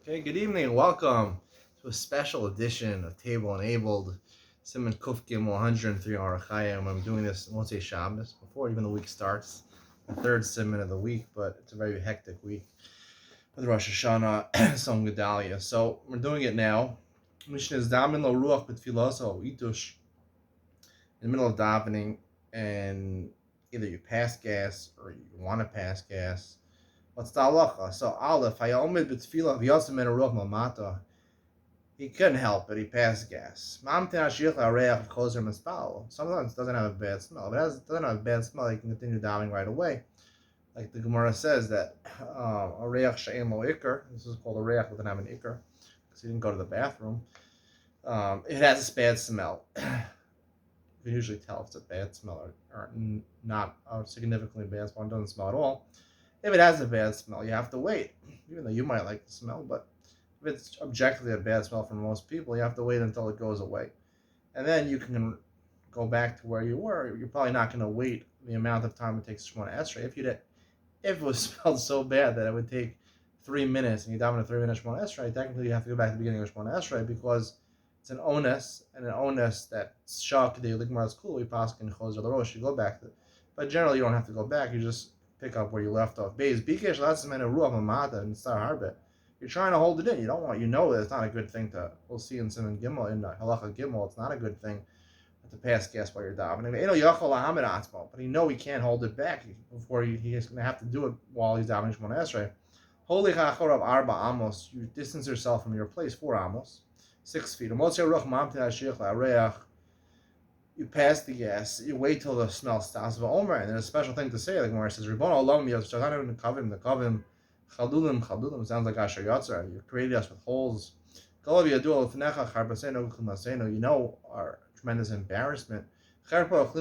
Okay, good evening. Welcome to a special edition of Table Enabled, Simon Kuf Gimel 103 Arachayim. I'm doing this Motzei Shabbos before even the week starts, the third Simon of the week, but it's a very hectic week with Rosh Hashanah, Som Gedalia. So we're doing it now. Mishnah is Damin Lo Ruach B'Tfilah or Itush in the middle of davening, and either you pass gas or you want to pass gas. What's the halacha? So Aleph, Hayomid b'tfilah v'yosem min aruch mamata. He couldn't help it. He passed gas. Sometimes it doesn't have a bad smell. If it doesn't have a bad smell, you can continue davening right away. Like the Gemara says that a reach she'en lo ikar. This is called a reach that doesn't have an ikar because he didn't go to the bathroom. It has a bad smell. You can usually tell if it's a bad smell or not a significantly bad smell. It doesn't smell at all. If it has a bad smell, you have to wait. Even though you might like the smell, but if it's objectively a bad smell for most people, you have to wait until it goes away. And then you can go back to where you were. You're probably not going to wait the amount of time it takes to Shemona Esrei. If it was smelled so bad that it would take 3 minutes and you dive in a 3-minute Shemona Esrei, technically you have to go back to the beginning of Shemona Esrei because it's an onus, and an onus that shak the ligmar's cool. We pass in Chozer L'Rosh. You go back to it. But generally you don't have to go back. You just pick up where you left off. Beis bikesh latzmen ruach mamata and star harbet. You're trying to hold it in. You don't want. That it's not a good thing to. We'll see in Simon Gimel in Halacha Gimel. It's not a good thing to pass gas while you're davening. But he can't hold it back before he's going to have to do it while he's davening Shemona Esrei. Holy chachorav arba amos. You distance yourself from your place 4 amos, 6 feet. You pass the gas, you wait till the smell stops. And there's a special thing to say, like Gemara says, Ribbon Olam Yoshanim Kavim, the Kavim, Chalulim, sounds like Asher Yatzar. You created us with holes. You know our tremendous embarrassment. Tremendous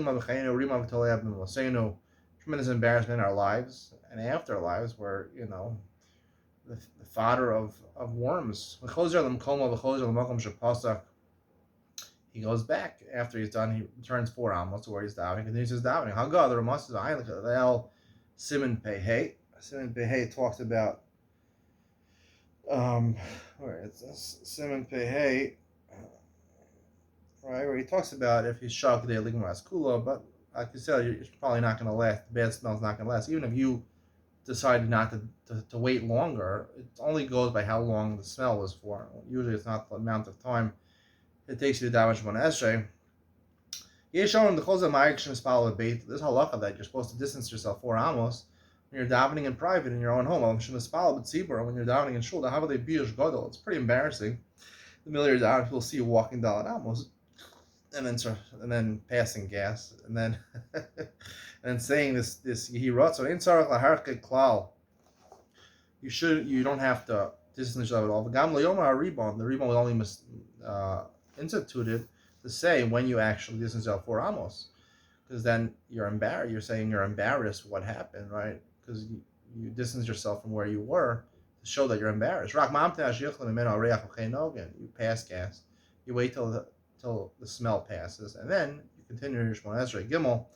embarrassment in our lives and afterlives, where, the fodder of worms. He goes back after he's done. He returns 4 amos to where he's davening. Continues his davening. Haga, the Ramas is Ayel Simon Pehei. Simon Pehei talks about where it's Simon Pehei, right? Where he talks about if he's shocked the ligmas kula, but like you said, it's probably not going to last. The bad smell's not going to last. Even if you decided not to wait longer, it only goes by how long the smell was for. Usually, it's not the amount of time it takes you to daven Shemona Esrei. There's halacha that you're supposed to distance yourself 4 amos when you're davening in private in your own home. When you're davening in shul, it's pretty embarrassing. The middle of your davening, people see you walking down amos, and then passing gas, and then and saying this yehirot. So in tzarich laharke klal, you don't have to distance yourself at all. The rebound will only instituted to say when you actually distance yourself 4 amos, because then you're embarrassed. You're saying you're embarrassed what happened, right? Because you distance yourself from where you were to show that you're embarrassed. You pass gas. You wait till the smell passes, and then you continue your Shemona Esrei. Gimel.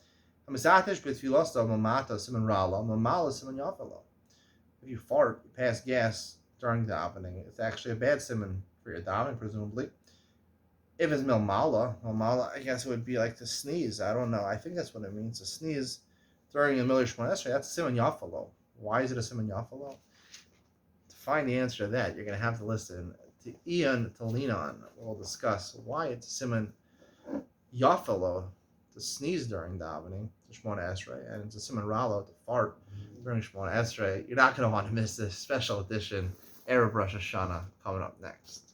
If you fart, you pass gas during davening, it's actually a bad simon for your davening, presumably. If it's milmala, I guess it would be like to sneeze. I don't know. I think that's what it means, to sneeze during the middle of Shemona Esrei. That's simon yafalo. Why is it a simon yafalo? To find the answer to that, you're going to have to listen to Ian to lean on. We'll discuss why it's a simon yafalo to sneeze during davening, to Shemona Esrei, and it's a simon ralo to fart during Shemona Esrei. You're not going to want to miss this special edition Erev Rosh Hashanah coming up next.